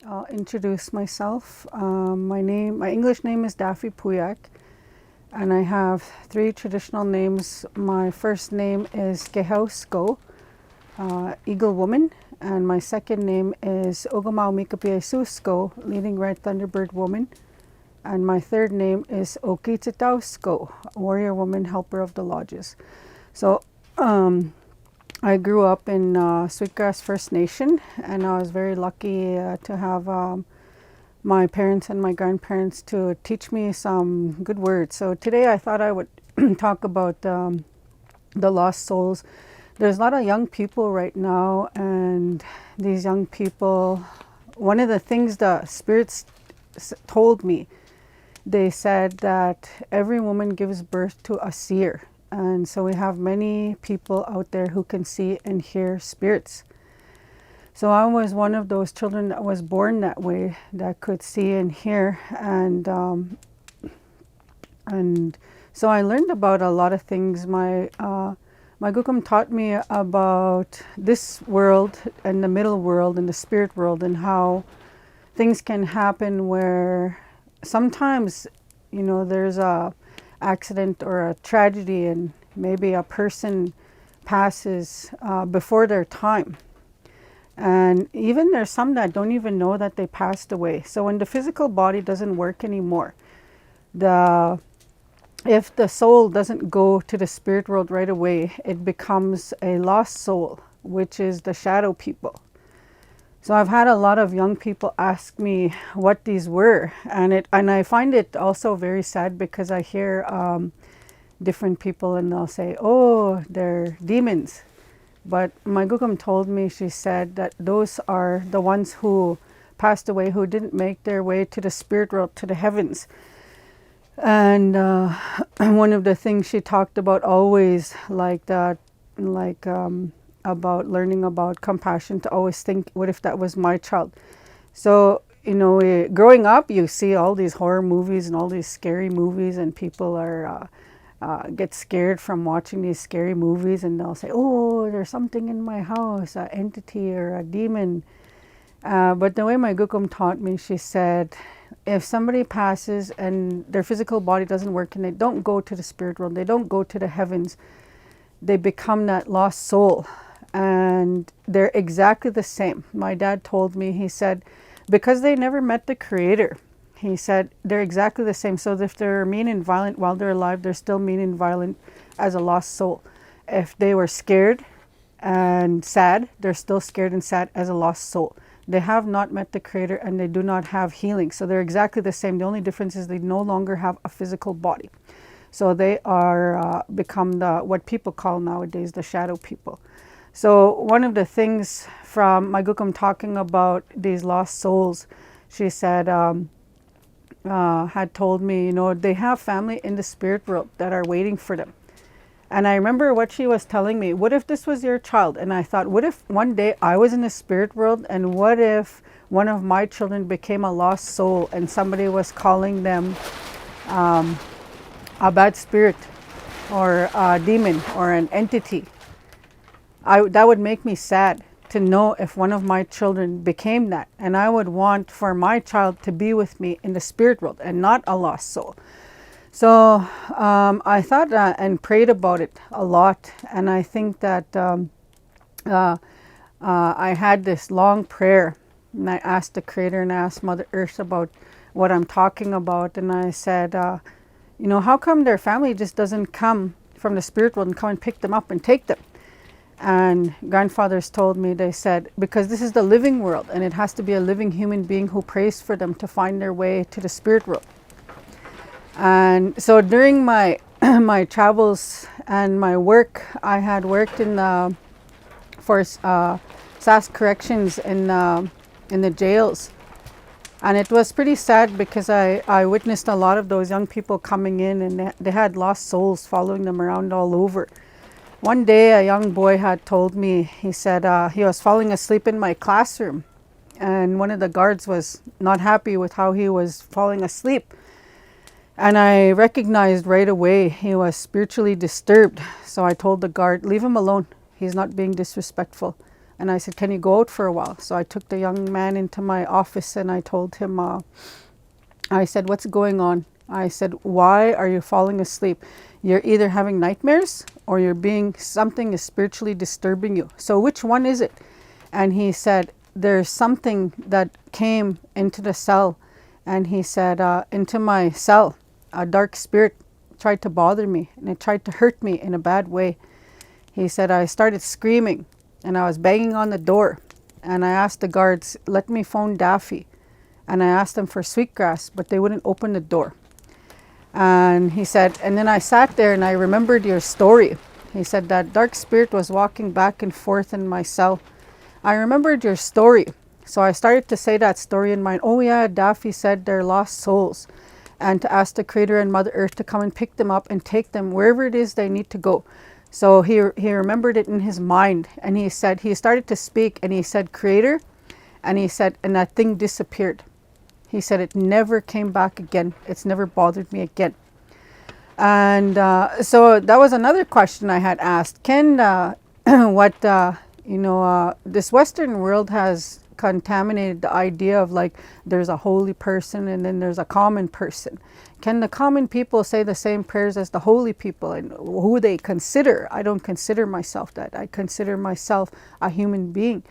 I'll introduce myself. My English name is Daphie Pooyak, and I have three traditional names. My first name is Gehausko, Eagle Woman, and my second name is Ogomau Mikapie Susko, Leading Red Thunderbird Woman, and my third name is Okititausko, Warrior Woman, Helper of the Lodges. So, I grew up in Sweetgrass First Nation, and I was very lucky to have my parents and my grandparents to teach me some good words. So today I thought I would talk about the lost souls. There's a lot of young people right now, and these young people, one of the things the spirits told me, they said that every woman gives birth to a seer. And so we have many people out there who can see and hear spirits. So I was one of those children that was born that way, that could see and hear. And so I learned about a lot of things. My Gukum taught me about this world and the middle world and the spirit world, and how things can happen where sometimes, there's a accident or a tragedy, and maybe a person passes before their time. And even there's some that don't even know that they passed away. So when the physical body doesn't work anymore, if the soul doesn't go to the spirit world right away, it becomes a lost soul, which is the shadow people. So I've had a lot of young people ask me what these were, and I find it also very sad, because I hear different people and they'll say, "Oh, they're demons." But my Gukum told me, she said that those are the ones who passed away, who didn't make their way to the spirit world, to the heavens. And one of the things she talked about always, like that, about learning about compassion, to always think, what if that was my child? So, growing up, you see all these horror movies and all these scary movies, and people are get scared from watching these scary movies, and they'll say, "Oh, there's something in my house, an entity or a demon." But the way my Gukum taught me, she said, if somebody passes and their physical body doesn't work and they don't go to the spirit world, they don't go to the heavens, they become that lost soul. And they're exactly the same. My dad told me, he said, because they never met the Creator, he said, they're exactly the same. So if they're mean and violent while they're alive, they're still mean and violent as a lost soul. If they were scared and sad, they're still scared and sad as a lost soul. They have not met the Creator, and they do not have healing. So they're exactly the same. The only difference is they no longer have a physical body. So they are become what people call nowadays the shadow people. So one of the things from my Gukum talking about these lost souls, she said, had told me, they have family in the spirit world that are waiting for them. And I remember what she was telling me, what if this was your child? And I thought, what if one day I was in the spirit world, and what if one of my children became a lost soul and somebody was calling them a bad spirit or a demon or an entity? That would make me sad to know if one of my children became that. And I would want for my child to be with me in the spirit world and not a lost soul. So I thought and prayed about it a lot. And I think that I had this long prayer, and I asked the Creator and I asked Mother Earth about what I'm talking about. And I said, how come their family just doesn't come from the spirit world and come and pick them up and take them? And grandfathers told me, they said, because this is the living world, and it has to be a living human being who prays for them to find their way to the spirit world. And so during my my travels and my work, I had worked for SAS corrections in the jails. And it was pretty sad, because I witnessed a lot of those young people coming in, and they had lost souls following them around all over. One day, a young boy had told me, he said he was falling asleep in my classroom, and one of the guards was not happy with how he was falling asleep. And I recognized right away he was spiritually disturbed. So I told the guard, leave him alone. He's not being disrespectful. And I said, can you go out for a while? So I took the young man into my office and I told him, I said, what's going on? I said, why are you falling asleep? You're either having nightmares or something is spiritually disturbing you. So which one is it? And he said, there's something that came into the cell. And he said, into my cell, a dark spirit tried to bother me and it tried to hurt me in a bad way. He said, I started screaming and I was banging on the door. And I asked the guards, let me phone Daphie. And I asked them for sweetgrass, but they wouldn't open the door. And he said, and then I sat there and I remembered your story. He said, that dark spirit was walking back and forth in my cell. I remembered your story. So I started to say that story in mind. Oh yeah, Daphie said they're lost souls. And to ask the Creator and Mother Earth to come and pick them up and take them wherever it is they need to go. So he remembered it in his mind. And he said, he started to speak and he said, Creator. And he said, and that thing disappeared. He said, it never came back again. It's never bothered me again. And so that was another question I had asked. Can this Western world has contaminated the idea of like there's a holy person and then there's a common person. Can the common people say the same prayers as the holy people and who they consider? I don't consider myself that. I consider myself a human being.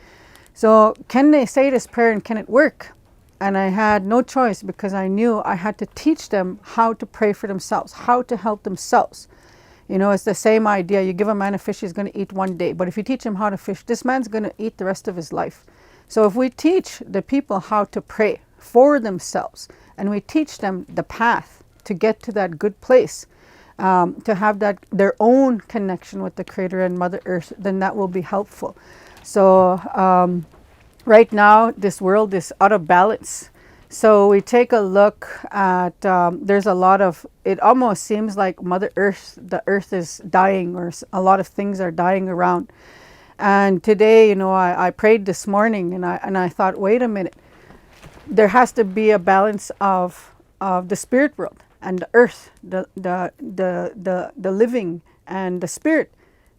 So can they say this prayer and can it work? And I had no choice because I knew I had to teach them how to pray for themselves, how to help themselves. You know, it's the same idea. You give a man a fish, he's going to eat one day. But if you teach him how to fish, this man's going to eat the rest of his life. So if we teach the people how to pray for themselves and we teach them the path to get to that good place, to have that their own connection with the Creator and Mother Earth, then that will be helpful. So right now, this world is out of balance. So we take a look at, there's a lot of, it almost seems like Mother Earth, the earth is dying or a lot of things are dying around. And today, you know, I prayed this morning and I thought, wait a minute, there has to be a balance of the spirit world and the earth, the living and the spirit.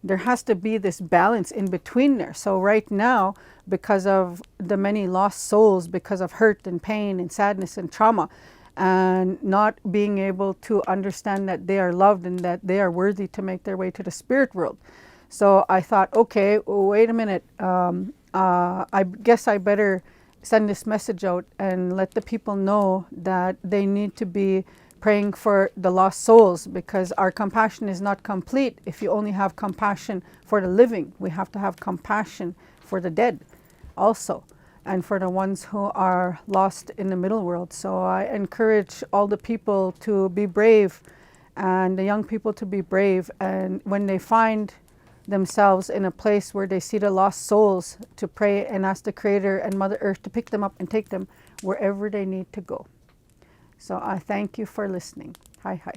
There has to be this balance in between there. So right now, because of the many lost souls, because of hurt and pain and sadness and trauma, and not being able to understand that they are loved and that they are worthy to make their way to the spirit world. So I thought, okay, wait a minute. I guess I better send this message out and let the people know that they need to be praying for the lost souls, because our compassion is not complete if you only have compassion for the living. We have to have compassion for the dead also, and for the ones who are lost in the middle world. So I encourage all the people to be brave and the young people to be brave, and when they find themselves in a place where they see the lost souls, to pray and ask the Creator and Mother Earth to pick them up and take them wherever they need to go. So I thank you for listening. Hi, hi.